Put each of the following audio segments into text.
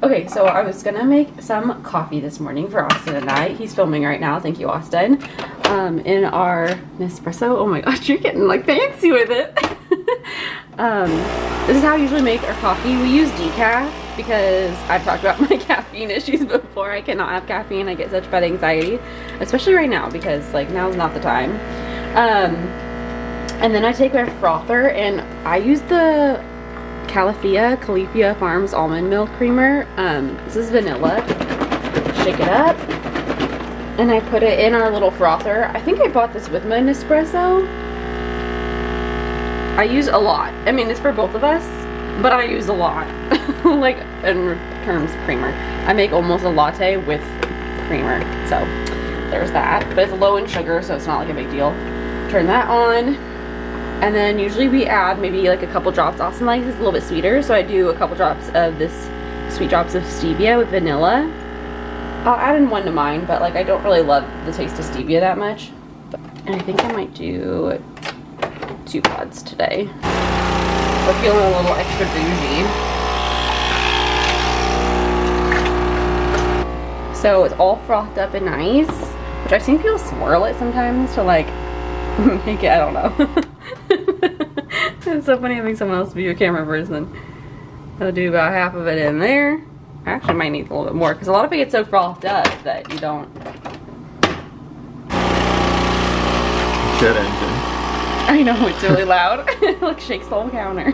Okay, so I was gonna make some coffee this morning for Austin and I. He's filming right now, thank you, Austin. In our Nespresso. Oh my gosh, you're getting like fancy with it. This is how I usually make our coffee. We use decaf because I've talked about my caffeine issues before. I cannot have caffeine. I get such bad anxiety, especially right now because like now's not the time. And then I take my frother and I use the Califia Farms almond milk creamer. This is vanilla. Shake it up and I put it in our little frother. I think I bought this with my Nespresso. I use a lot. I mean, it's for both of us, but I use a lot. Like in terms of creamer, I make almost a latte with creamer. So there's that, but it's low in sugar, so it's not like a big deal. Turn that on. And then usually we add maybe like a couple drops. Austin likes it's a little bit sweeter, so I do a couple drops of this sweet drops of stevia with vanilla. I'll add in one to mine, but like I don't really love the taste of stevia that much. And I think I might do 2 pods today. We're feeling a little extra bougie. So it's all frothed up and nice, which I've seen people swirl it sometimes to like make it, I don't know. It's so funny having someone else be your camera person. I'll do about half of it in there. I actually might need a little bit more because a lot of it gets so frothed up that you don't. Jet engine. I know, it's really loud. It like shakes the whole counter.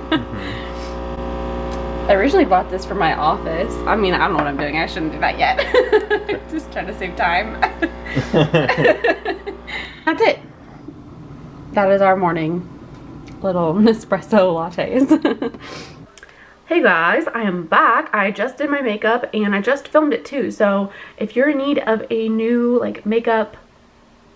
I originally bought this for my office. I mean, I don't know what I'm doing. I shouldn't do that yet. Just trying to save time. That's it. That is our morning little Nespresso lattes. Hey guys, I am back. I just did my makeup and I just filmed it too. So if you're in need of a new like makeup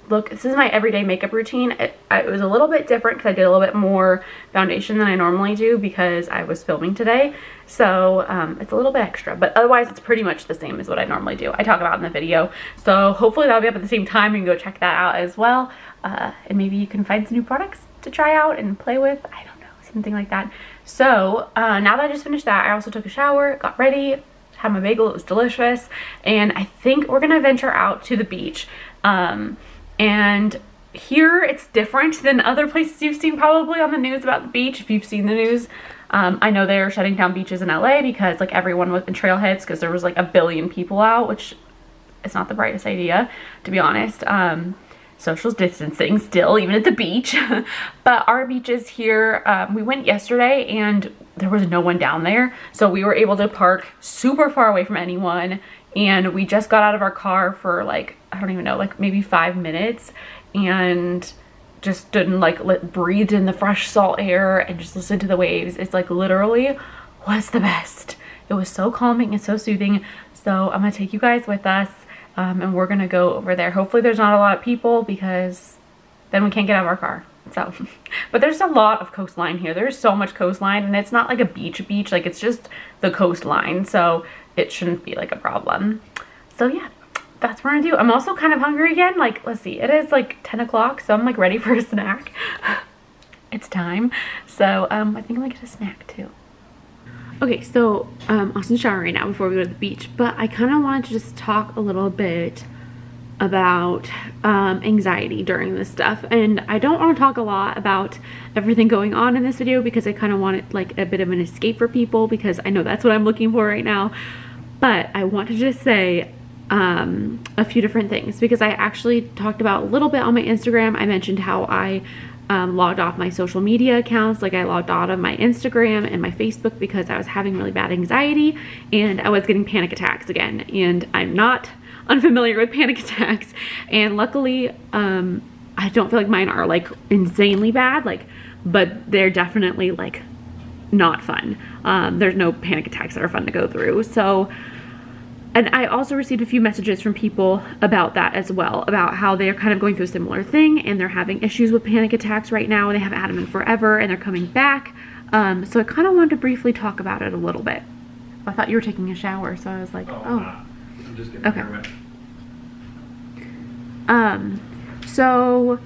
look, this is my everyday makeup routine. It was a little bit different because I did a little bit more foundation than I normally do because I was filming today. So it's a little bit extra, but otherwise it's pretty much the same as what I normally do. I talk about it in the video. So hopefully that'll be up at the same time. You can go check that out as well. And maybe you can find some new products to try out and play with. I don't know, something like that. So now that I just finished that, I also took a shower, got ready, had my bagel, it was delicious. And I think we're gonna venture out to the beach. And here it's different than other places you've seen probably on the news about the beach. If you've seen the news, I know they're shutting down beaches in LA because like everyone was in trailheads because there was like 1 billion people out, which is not the brightest idea, to be honest. Social distancing still, even at the beach. But our beaches here, we went yesterday and there was no one down there. So we were able to park super far away from anyone. And we just got out of our car for like, I don't even know, like maybe 5 minutes and just stood and like breathed in the fresh salt air and just listened to the waves. It's like literally was the best. It was so calming and so soothing. So I'm gonna take you guys with us and we're gonna go over there. Hopefully there's not a lot of people because then we can't get out of our car. So, but there's a lot of coastline here. There's so much coastline and it's not like a beach, like it's just the coastline. So it shouldn't be like a problem. So yeah, that's what we're gonna do. I'm also kind of hungry again. Like, let's see, it is like 10 o'clock, so I'm like ready for a snack. It's time. So I think I'm gonna get a snack too. Okay, so Austin's showering right now before we go to the beach, but I kind of wanted to just talk a little bit about anxiety during this stuff. And I don't want to talk a lot about everything going on in this video because I kind of want it like a bit of an escape for people because I know that's what I'm looking for right now. But I want to just say a few different things because I actually talked about a little bit on my Instagram. I mentioned how I logged off my social media accounts. Like I logged out of my Instagram and my Facebook because I was having really bad anxiety and I was getting panic attacks again. And I'm not unfamiliar with panic attacks. And luckily, I don't feel like mine are like insanely bad, like, but they're definitely like not fun. There's no panic attacks that are fun to go through. So, and I also received a few messages from people about that as well, about how they're kind of going through a similar thing and they're having issues with panic attacks right now and they haven't had them in forever and they're coming back. So I kind of wanted to briefly talk about it a little bit. I thought you were taking a shower, so I was like, oh. I'm just getting okay. So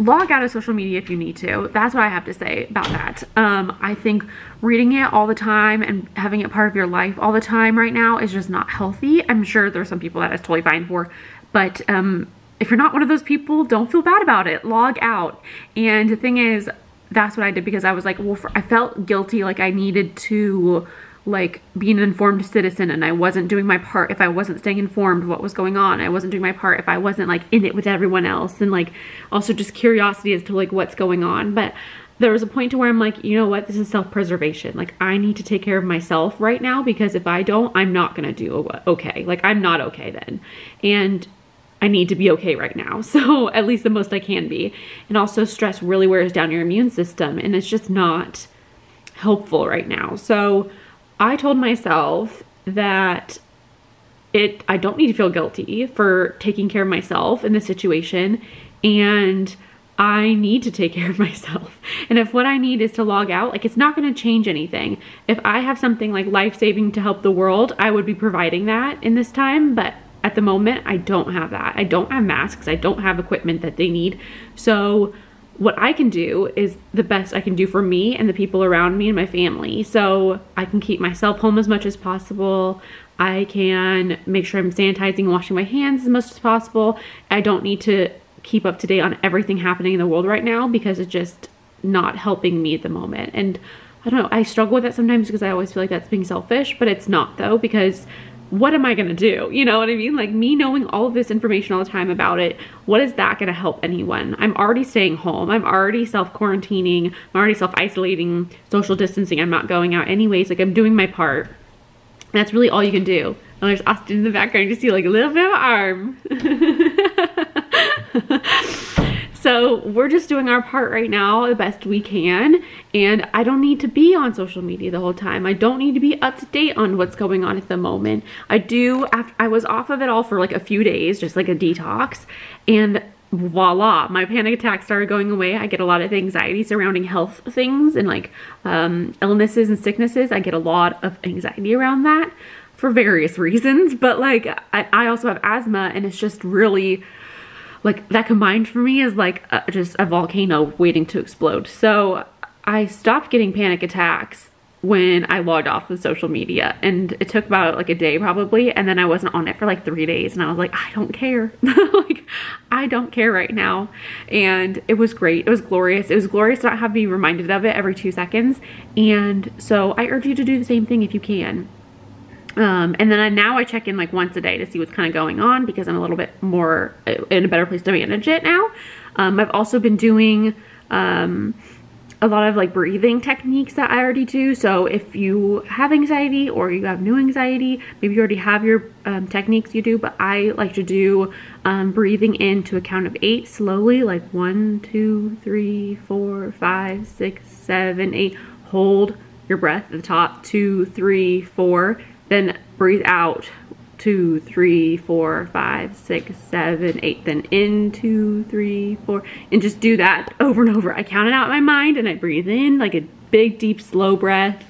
log out of social media if you need to. That's what I have to say about that. I think reading it all the time and having it part of your life all the time right now is just not healthy. I'm sure there's some people that is totally fine for, but if you're not one of those people, don't feel bad about it. Log out. And the thing is, that's what I did because I was like, well, I felt guilty, like I needed to like be an informed citizen, and I wasn't doing my part if I wasn't staying informed of what was going on. I wasn't doing my part if I wasn't like in it with everyone else, and like also just curiosity as to like what's going on. But there was a point to where I'm like, you know what, this is self-preservation. Like I need to take care of myself right now, because if I don't, I'm not gonna do okay. Like I'm not okay then, and I need to be okay right now. So at least the most I can be. And also stress really wears down your immune system, and it's just not helpful right now. So I told myself that I don't need to feel guilty for taking care of myself in this situation, and I need to take care of myself. And if what I need is to log out, like it's not going to change anything. If I have something like life-saving to help the world, I would be providing that in this time, but at the moment I don't have that. I don't have masks. I don't have equipment that they need. So what I can do is the best I can do for me and the people around me and my family. So I can keep myself home as much as possible. I can make sure I'm sanitizing and washing my hands as much as possible. I don't need to keep up to date on everything happening in the world right now, because it's just not helping me at the moment. And I don't know, I struggle with that sometimes because I always feel like that's being selfish, but it's not though, because what am I gonna do? You know what I mean? Like me knowing all of this information all the time about it, what is that gonna help anyone? I'm already staying home. I'm already self-quarantining. I'm already self-isolating, social distancing. I'm not going out anyways. Like I'm doing my part. And that's really all you can do. And there's Austin in the background. You see like a little bit of arm. So we're just doing our part right now the best we can, and I don't need to be on social media the whole time. I don't need to be up to date on what's going on at the moment. I was off of it all for like a few days, just like a detox, and voila, my panic attack started going away. I get a lot of anxiety surrounding health things and like illnesses and sicknesses. I get a lot of anxiety around that for various reasons, but like I also have asthma, and it's just really like that combined for me is like just a volcano waiting to explode. So I stopped getting panic attacks when I logged off of social media, and it took about like a day probably, and then I wasn't on it for like 3 days, and I was like, I don't care. Like I don't care right now. And it was great. It was glorious. It was glorious to not have to be reminded of it every 2 seconds. And so I urge you to do the same thing if you can. And then now I check in like once a day to see what's kind of going on, because I'm a little bit more in a better place to manage it now. I've also been doing a lot of like breathing techniques that I already do. So if you have anxiety or you have new anxiety, maybe you already have your techniques you do, but I like to do breathing in to a count of 8 slowly, like 1, 2, 3, 4, 5, 6, 7, 8. Hold your breath at the top, 2, 3, 4. Then breathe out, 2, 3, 4, 5, 6, 7, 8. Then in, 2, 3, 4. And just do that over and over. I count it out in my mind, and I breathe in like a big, deep, slow breath.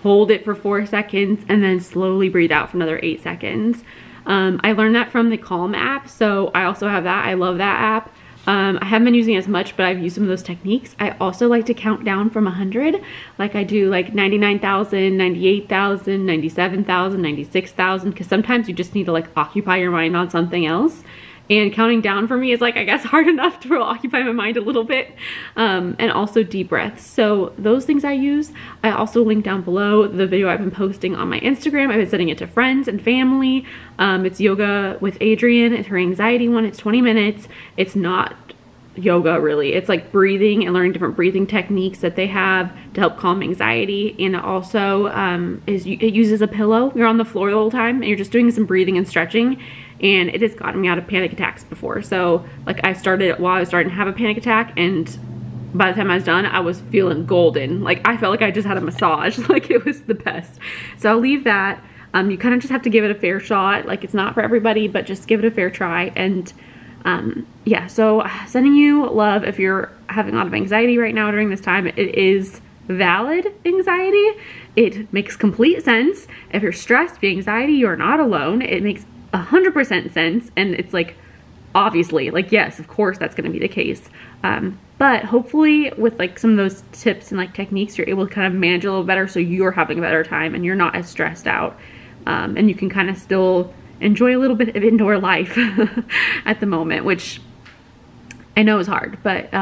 Hold it for 4 seconds, and then slowly breathe out for another 8 seconds. I learned that from the Calm app, so I also have that. I love that app. I haven't been using it as much, but I've used some of those techniques. I also like to count down from 100. Like I do like 99,000, 98,000, 97,000, 96,000, because sometimes you just need to like occupy your mind on something else. And counting down for me is like, I guess, hard enough to occupy my mind a little bit. And also deep breaths. So those things I use. I also link down below the video I've been posting on my Instagram. I've been sending it to friends and family. It's Yoga with Adrienne. It's her anxiety one. It's 20 minutes. It's not yoga really. It's like breathing and learning different breathing techniques that they have to help calm anxiety. And it also it uses a pillow. You're on the floor the whole time, and you're just doing some breathing and stretching. And it has gotten me out of panic attacks before. So like I started while I was starting to have a panic attack, and by the time I was done, I was feeling golden. Like I felt like I just had a massage. Like it was the best. So I'll leave that. You kind of just have to give it a fair shot. Like it's not for everybody, but just give it a fair try. And yeah, so sending you love if you're having a lot of anxiety right now during this time. It is valid anxiety. It makes complete sense. If you're stressed, the anxiety, you're not alone. It makes 100% sense, and it's like obviously, like, yes, of course that's going to be the case. But hopefully with like some of those tips and like techniques, you're able to kind of manage a little better, so you're having a better time and you're not as stressed out. And you can kind of still enjoy a little bit of indoor life at the moment, which I know is hard, but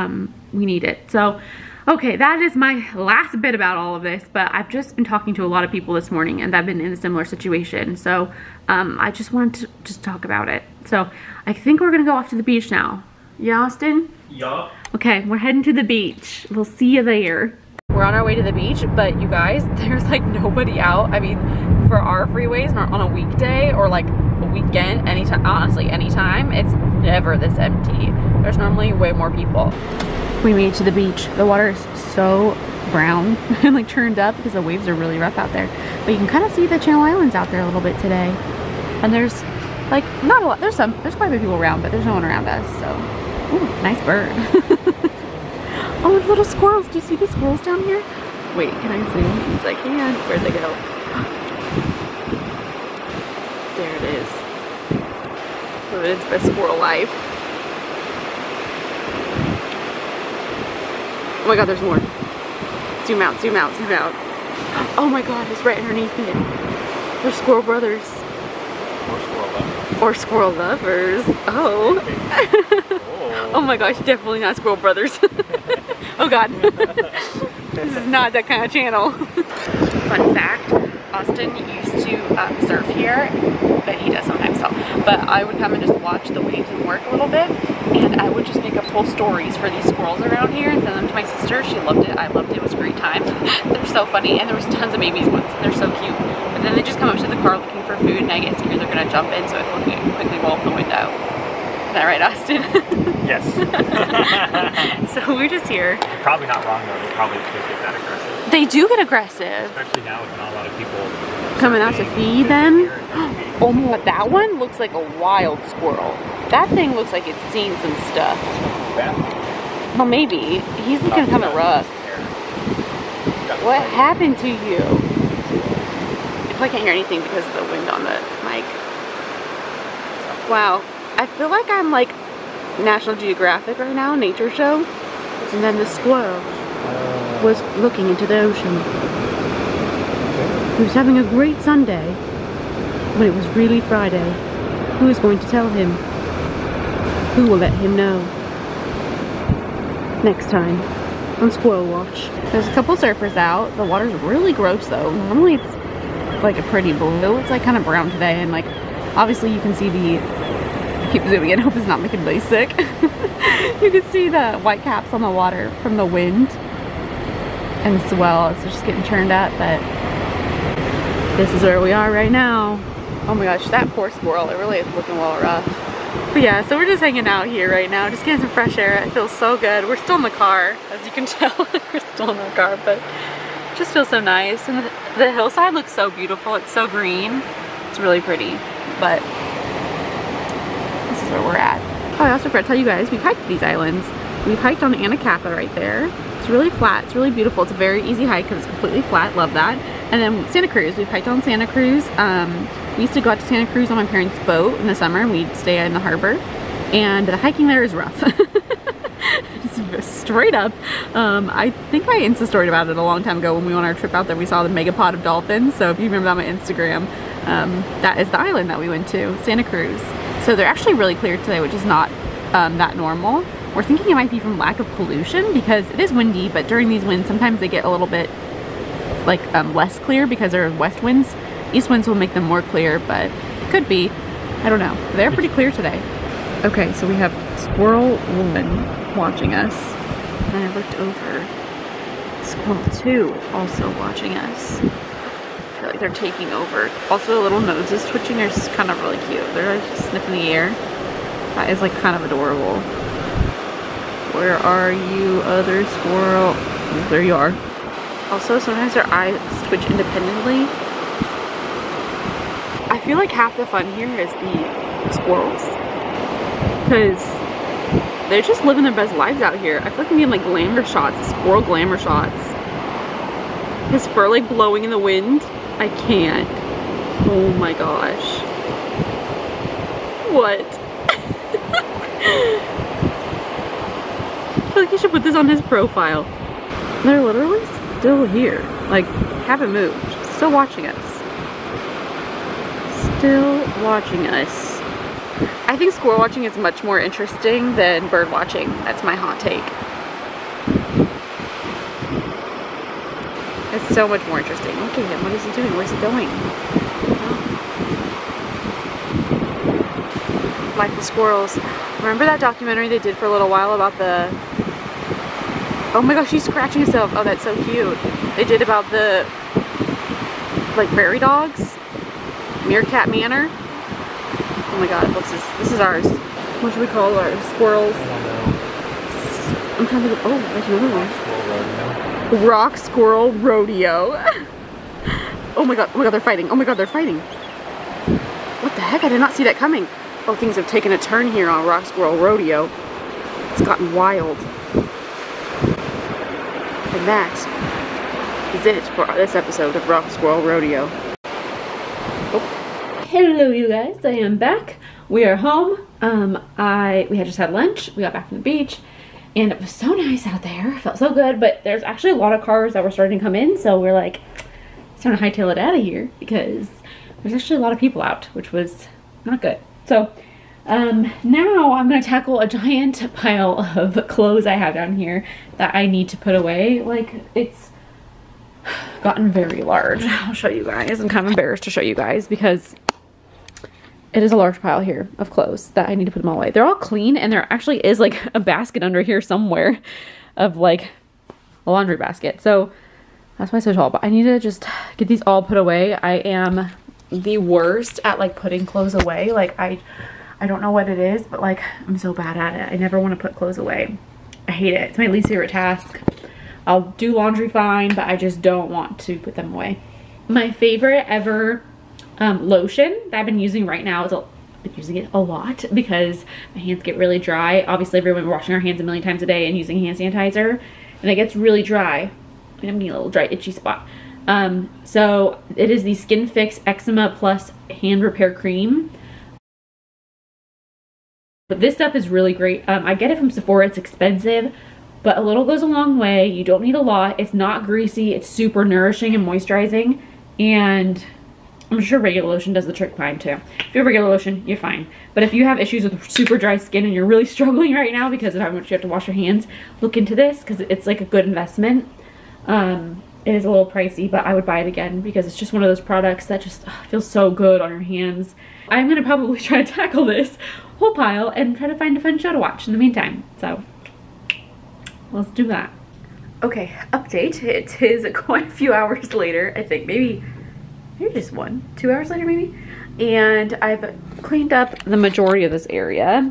we need it. So, okay, that is my last bit about all of this, but I've just been talking to a lot of people this morning and I've been in a similar situation. So I just wanted to just talk about it. So I think we're gonna go off to the beach now. Yeah, Austin? Yeah. Okay, we're heading to the beach. We'll see you there. We're on our way to the beach, but you guys, there's like nobody out. I mean, for our freeways on a weekday or like a weekend, anytime, honestly, anytime, it's never this empty. There's normally way more people. We made it to the beach. The water is so brown and like turned up because the waves are really rough out there. But you can kind of see the Channel Islands out there a little bit today. And there's like not a lot, there's quite a few people around, but there's no one around us, so. Ooh, nice bird. Oh, little squirrels. Do you see the squirrels down here? Wait, can I zoom? Yes, I can. Where'd they go? There it is. It's best squirrel life. Oh my god, there's more. Zoom out, zoom out, zoom out. Oh my god, it's right underneath it. They're squirrel brothers. Or squirrel lovers. Or squirrel lovers. Oh. Oh. Oh my gosh, definitely not squirrel brothers. Oh god. This is not that kind of channel. Fun fact, Austin used to surf here, but he does sometimes so. But I would come and just watch the waves and work a little bit, and I would just make up full stories for these squirrels around here and send them to my sister. She loved it, I loved it, it was a great time. They're so funny, and there was tons of babies once, and they're so cute. But then they just come up to the car looking for food, and I get scared they're gonna jump in, so I quickly roll up the window. Is that right, Austin? Yes. So we're just here. You're probably not wrong though, they probably could get that aggressive. They do get aggressive. Especially now with not a lot of people coming out to feed them. Oh my, that one looks like a wild squirrel. That thing looks like it's seen some stuff. Well, maybe. He's looking kind of rough. What happened to you? I can't hear anything because of the wind on the mic. Wow. I feel like I'm like National Geographic right now, nature show. And then the squirrel was looking into the ocean. He was having a great Sunday when it was really Friday. Who is going to tell him? Who will let him know? Next time on Squirrel Watch. There's a couple surfers out. The water's really gross though. Normally it's like a pretty blue. It's like kind of brown today, and like obviously you can see the, I keep zooming in, I hope it's not making me sick. You can see the white caps on the water from the wind and the swell. It's just getting churned up, but this is where we are right now. Oh my gosh, that poor squirrel, it really is looking a little rough. But yeah, so we're just hanging out here right now, just getting some fresh air. It feels so good. We're still in the car, as you can tell. We're still in the car, but it just feels so nice. And the hillside looks so beautiful. It's so green. It's really pretty, but this is where we're at. Oh, I also forgot to tell you guys, we've hiked these islands. We've hiked on Anacapa right there. It's really flat, it's really beautiful. It's a very easy hike because it's completely flat, love that. And then Santa Cruz, we've hiked on Santa Cruz. We used to go out to Santa Cruz on my parents' boat in the summer, and we'd stay in the harbor. And the hiking there is rough. It's straight up. I think I Insta-storied about it a long time ago when we went on our trip out there. We saw the megapod of dolphins. So if you remember that on my Instagram, that is the island that we went to, Santa Cruz. So they're actually really clear today, which is not that normal. We're thinking it might be from lack of pollution because it is windy, but during these winds, sometimes they get a little bit like less clear because they're west winds. East winds will make them more clear, but it could be. I don't know. They're pretty clear today. Okay, so we have Squirrel Woman watching us. And I looked over. Squirrel 2 also watching us. I feel like they're taking over. Also, the little noses twitching are just kind of really cute. They're just sniffing the air. That is like kind of adorable. Where are you, other squirrel? There you are. Also, sometimes their eyes twitch independently. I feel like half the fun here is the squirrels. Because they're just living their best lives out here. I feel like I'm getting like glamour shots, squirrel glamour shots. His fur like blowing in the wind. I can't. Oh my gosh. What? I feel like he should put this on his profile. They're literally still here. Like, haven't moved. Still watching us. Still watching us. I think squirrel watching is much more interesting than bird watching. That's my hot take. It's so much more interesting. Look at him. What is he doing? Where's he going? Oh. Like the squirrels. Remember that documentary they did for a little while about the... Oh my gosh, she's scratching herself. Oh, that's so cute. They did about the, like, prairie dogs. Meerkat Manor. Oh my god, this is ours. What should we call ours? Squirrels? I don't know. I'm trying to think of, oh, there's another one. Rock Squirrel Rodeo. Oh my god, they're fighting. Oh my god, they're fighting. What the heck? I did not see that coming. Oh, things have taken a turn here on Rock Squirrel Rodeo. It's gotten wild. And that is it for this episode of Rock Squirrel Rodeo. Oh. Hello you guys, I am back. We are home. We had just had lunch. We got back from the beach and it was so nice out there. It felt so good, but there's actually a lot of cars that were starting to come in, so we're like, it's time to hightail it out of here because there's actually a lot of people out, which was not good. So now I'm gonna tackle a giant pile of clothes I have down here that I need to put away. Like, it's gotten very large. I'll show you guys. I'm kind of embarrassed to show you guys because it is a large pile here of clothes that I need to put them all away. They're all clean and there actually is like a basket under here somewhere of like a laundry basket. So that's why it's so tall, but I need to just get these all put away. I am the worst at like putting clothes away. Like I don't know what it is, but like I'm so bad at it. I never want to put clothes away. I hate it. It's my least favorite task. I'll do laundry fine, but I just don't want to put them away. My favorite ever lotion that I've been using right now is I've been using it a lot because my hands get really dry. Obviously, everyone washing our hands a million times a day and using hand sanitizer, and it gets really dry. I'm getting a little dry, itchy spot. So it is the Skin Fix Eczema Plus Hand Repair Cream. But this stuff is really great. I get it from Sephora. It's expensive, but a little goes a long way. You don't need a lot. It's not greasy. It's super nourishing and moisturizing. And I'm sure regular lotion does the trick fine too. If you have regular lotion, you're fine. But if you have issues with super dry skin and you're really struggling right now because of how much you have to wash your hands, look into this because it's like a good investment. It is a little pricey, but I would buy it again because it's just one of those products that just feels so good on your hands. I'm gonna probably try to tackle this whole pile and try to find a fun show to watch in the meantime. So let's do that. Okay, update. It is quite a few hours later, I think. Maybe just 2 hours later maybe. And I've cleaned up the majority of this area.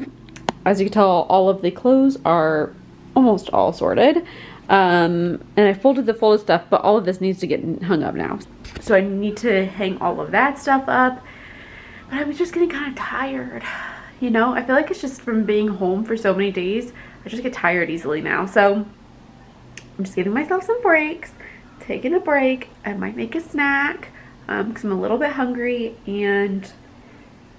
As you can tell, all of the clothes are almost all sorted. And I folded the folded stuff, but all of this needs to get hung up now. So I need to hang all of that stuff up. But I was just getting kind of tired. You know, I feel like it's just from being home for so many days. I just get tired easily now. So I'm just giving myself some breaks, taking a break. I might make a snack because I'm a little bit hungry, and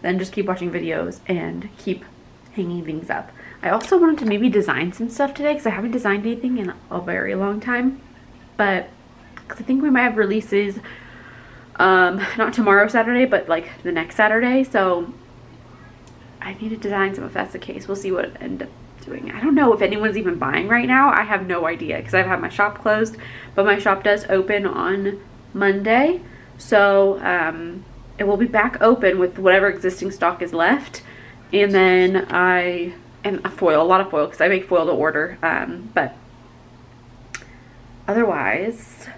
then just keep watching videos and keep hanging things up. I also wanted to maybe design some stuff today because I haven't designed anything in a very long time. But because I think we might have releases not tomorrow Saturday, but like the next Saturday. So I need to design some if that's the case. We'll see what I end up doing. I don't know if anyone's even buying right now. I have no idea because I've had my shop closed, but my shop does open on Monday. So it will be back open with whatever existing stock is left. And then a lot of foil because I make foil to order. But otherwise,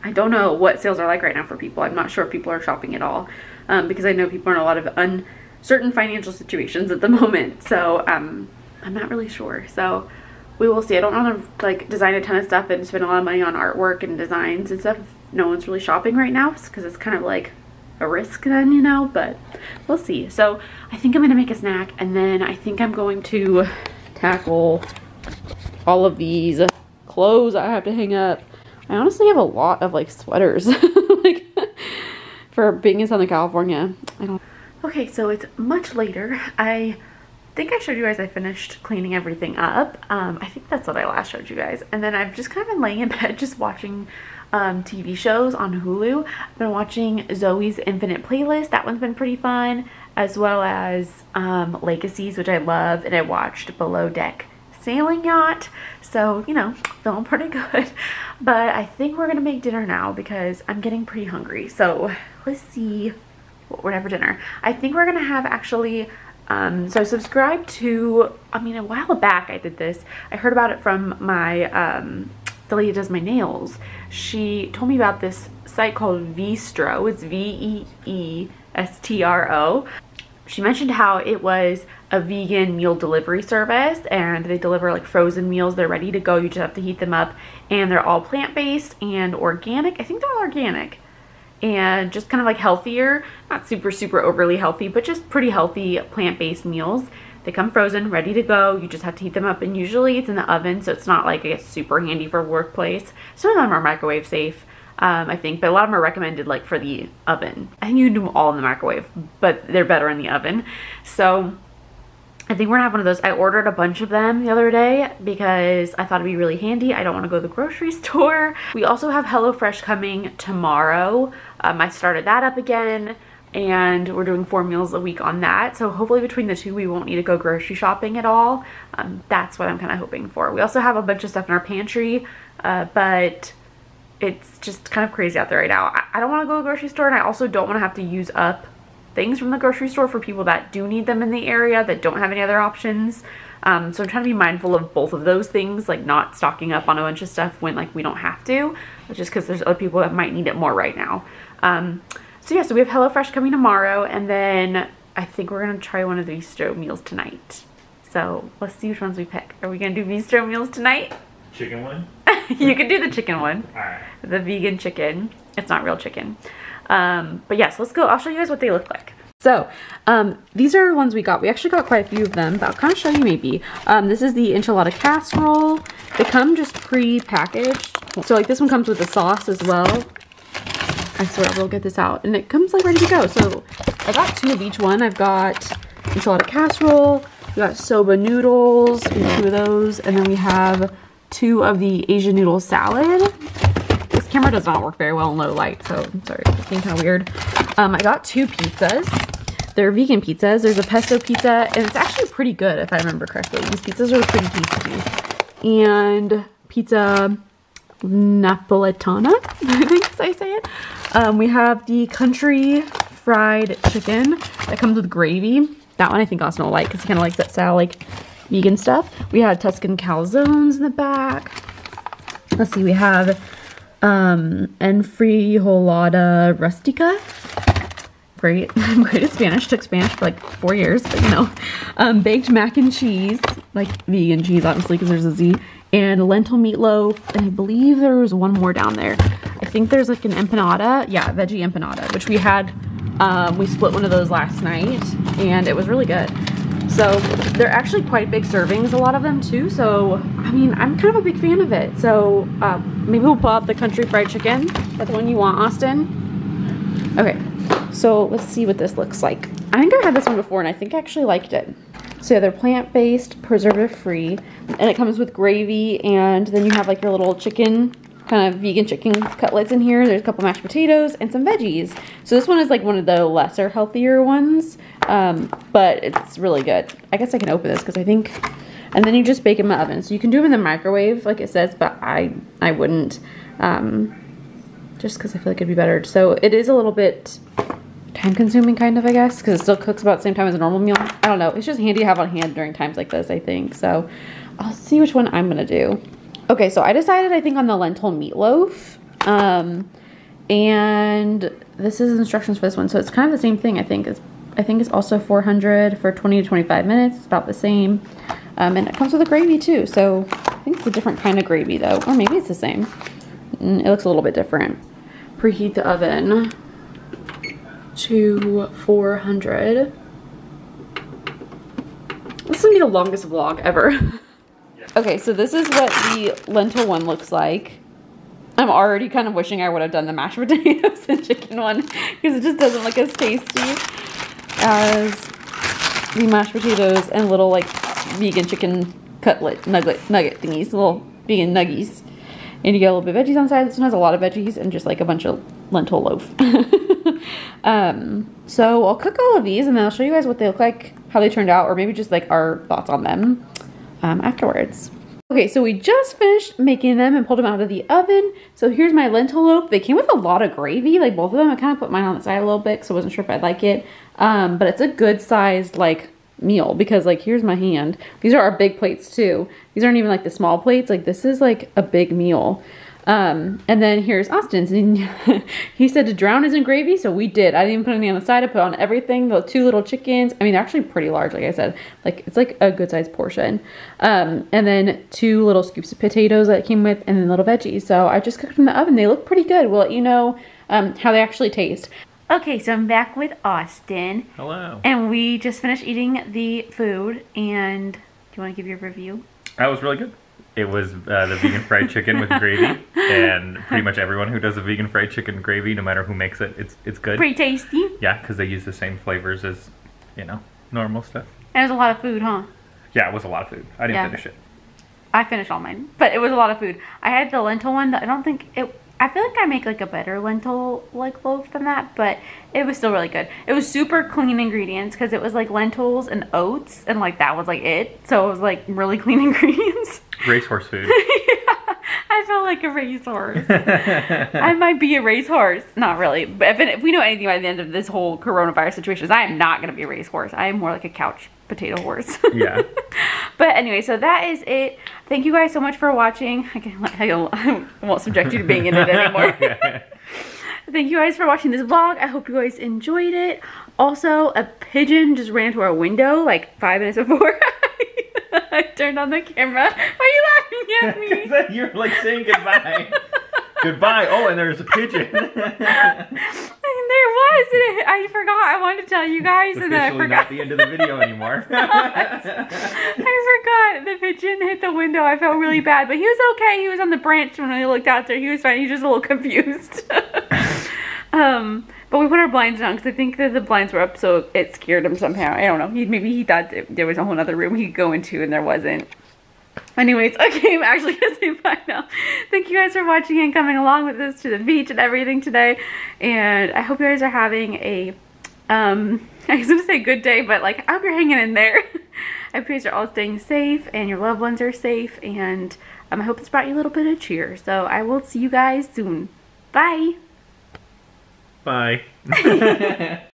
I don't know what sales are like right now for people. I'm not sure if people are shopping at all because I know people are in a lot of uncertain financial situations at the moment. So I'm not really sure. So we will see. I don't want to like design a ton of stuff and spend a lot of money on artwork and designs and stuff if no one's really shopping right now because it's kind of like a risk then, you know, but we'll see. So I think I'm gonna make a snack and then I think I'm going to tackle all of these clothes I have to hang up. I honestly have a lot of like sweaters like for being in Southern California. Okay, so it's much later. I think I showed you guys I finished cleaning everything up. I think that's what I last showed you guys. And then I've just kind of been laying in bed just watching TV shows on Hulu. I've been watching Zoe's Infinite Playlist. That one's been pretty fun, as well as Legacies, which I love, and I watched Below Deck Sailing Yacht. So, you know, feeling pretty good. But I think we're gonna make dinner now because I'm getting pretty hungry. So let's see what we're gonna have for dinner. I think we're gonna have actually so I subscribed to, I mean, a while back I did this. I heard about it from my the lady that does my nails. She told me about this site called Veestro. It's Veestro. She mentioned how it was a vegan meal delivery service, and they deliver like frozen meals. They're ready to go. You just have to heat them up, and they're all plant-based and organic. I think they're all organic and just kind of like healthier, not super overly healthy, but just pretty healthy plant-based meals. They come frozen, ready to go. You just have to heat them up, and usually it's in the oven, so it's not like, I guess, super handy for workplace. Some of them are microwave safe, I think, but a lot of them are recommended like for the oven. I think you can do them all in the microwave, but they're better in the oven. So I think we're gonna have one of those. I ordered a bunch of them the other day because I thought it'd be really handy. I don't want to go to the grocery store. We also have HelloFresh coming tomorrow. I started that up again, and we're doing 4 meals a week on that. So hopefully between the two, we won't need to go grocery shopping at all. That's what I'm kind of hoping for. We also have a bunch of stuff in our pantry, but it's just kind of crazy out there right now. I don't want to go to the grocery store, and I also don't want to have to use up things from the grocery store for people that do need them in the area that don't have any other options. So I'm trying to be mindful of both of those things, like not stocking up on a bunch of stuff when like we don't have to, just because there's other people that might need it more right now. So yeah, so we have HelloFresh coming tomorrow, and then I think we're gonna try one of the Veestro meals tonight. So let's see which ones we pick. Are we gonna do Veestro meals tonight? Chicken one? You can do the chicken one. Alright. The vegan chicken. It's not real chicken. But yes, let's go. I'll show you guys what they look like. So these are the ones we got. We actually got quite a few of them, but I'll kind of show you maybe. This is the Enchilada Casserole. They come just pre-packaged. So like this one comes with the sauce as well. I swear we'll get this out, and it comes like ready to go. So I got 2 of each one. I've got Enchilada Casserole, we got soba noodles, we have 2 of those, and then we have 2 of the Asian noodle salad. This camera does not work very well in low light, so I'm sorry, it's being kind of weird. I got 2 pizzas. They're vegan pizzas. There's a pesto pizza, and it's actually pretty good if I remember correctly. These pizzas are pretty tasty. And pizza Napoletana, I think is how I say it. We have the country fried chicken that comes with gravy. That one I think Austin will like because he kind of likes that style, like vegan stuff. We have Tuscan calzones in the back. Let's see, we have Enchilada Rustica. Great. I'm great at Spanish. Took Spanish for like 4 years, but you know. Baked mac and cheese, like vegan cheese obviously because there's a Z. And lentil meatloaf, and I believe there was one more down there. I think there's like an empanada. Yeah, veggie empanada, which we had, we split one of those last night, and it was really good. So they're actually quite big servings, a lot of them too. So, I mean, I'm kind of a big fan of it. So maybe we'll pull out the country fried chicken. That's the one you want, Austin? Okay, so let's see what this looks like. I think I had this one before, and I think I actually liked it. So yeah, they're plant-based, preservative-free, and it comes with gravy, and then you have like your little chicken, kind of vegan chicken cutlets in here. There's a couple mashed potatoes and some veggies. So this one is like one of the lesser, healthier ones, but it's really good. I guess I can open this because I think, and then you just bake them in the oven. So you can do them in the microwave, like it says, but I wouldn't, just because I feel like it'd be better. So it is a little bit time-consuming, kind of, I guess, because it still cooks about the same time as a normal meal. I don't know. It's just handy to have on hand during times like this, I think. So I'll see which one I'm gonna do. Okay, so I decided, I think, on the lentil meatloaf. And this is instructions for this one. So it's kind of the same thing, I think. It's also 400 for 20 to 25 minutes. It's about the same. And it comes with a gravy too. So I think it's a different kind of gravy though. Or maybe it's the same. It looks a little bit different. Preheat the oven to 400. This is gonna be the longest vlog ever. Okay, so this is what the lentil one looks like. I'm already kind of wishing I would have done the mashed potatoes and chicken one because it just doesn't look as tasty as the mashed potatoes and little like vegan chicken cutlet nugget thingies, little vegan nuggies. And you get a little bit of veggies on the side. This one has a lot of veggies and just like a bunch of lentil loaf. So I'll cook all of these and then I'll show you guys what they look like, how they turned out, or maybe just like our thoughts on them afterwards. Okay, so we just finished making them and pulled them out of the oven. So here's my lentil loaf. They came with a lot of gravy, like both of them. I kind of put mine on the side a little bit, so I wasn't sure if I'd like it. But it's a good sized like meal because like here's my hand. These are our big plates too. These aren't even like the small plates. Like this is like a big meal. And then here's Austin's, and he said to drown his in gravy, so we did. I didn't even put any on the side. I put on everything. The 2 little chickens. I mean, they're actually pretty large, like I said. Like it's like a good sized portion. And then 2 little scoops of potatoes that it came with, and then little veggies. So I just cooked them in the oven. They look pretty good. We'll let you know how they actually taste. Okay, so I'm back with Austin. Hello. And we just finished eating the food. And do you want to give your review? That was really good. It was the vegan fried chicken with gravy, and pretty much everyone who does a vegan fried chicken gravy, no matter who makes it, it's good. Pretty tasty. Yeah, because they use the same flavors as, you know, normal stuff. And it was a lot of food, huh? Yeah, it was a lot of food. I didn't finish it. I finished all mine, but it was a lot of food. I had the lentil one that I don't think it... I feel like I make like a better lentil like loaf than that, but it was still really good. It was super clean ingredients because it was like lentils and oats, and like that was like it. So it was like really clean ingredients. Racehorse food. Yeah, I felt like a racehorse. I might be a racehorse. Not really, but if we know anything by the end of this whole coronavirus situation, I am not going to be a racehorse. I am more like a couch potato horse. Yeah. But anyway, so that is it. Thank you guys so much for watching. I won't subject you to being in it anymore. Thank you guys for watching this vlog. I hope you guys enjoyed it. Also, a pigeon just ran to our window like 5 minutes before I turned on the camera. Why are you laughing at me? You're like saying goodbye. Goodbye. Oh, and there's a pigeon. There was. I forgot. I wanted to tell you guys, and then I forgot. Not the end of the video anymore. I forgot the pigeon hit the window. I felt really bad, but he was okay. He was on the branch when I looked out there. He was fine. He was just a little confused. But we put our blinds down because I think that the blinds were up, so it scared him somehow. I don't know. Maybe he thought there was a whole other room he could go into, and there wasn't. Anyways, okay, I'm actually gonna say bye now. Thank you guys for watching and coming along with us to the beach and everything today. And I hope you guys are having a, I was gonna say good day, but like, I hope you're hanging in there. I hope you guys are all staying safe and your loved ones are safe. And I hope this brought you a little bit of cheer. So I will see you guys soon. Bye. Bye.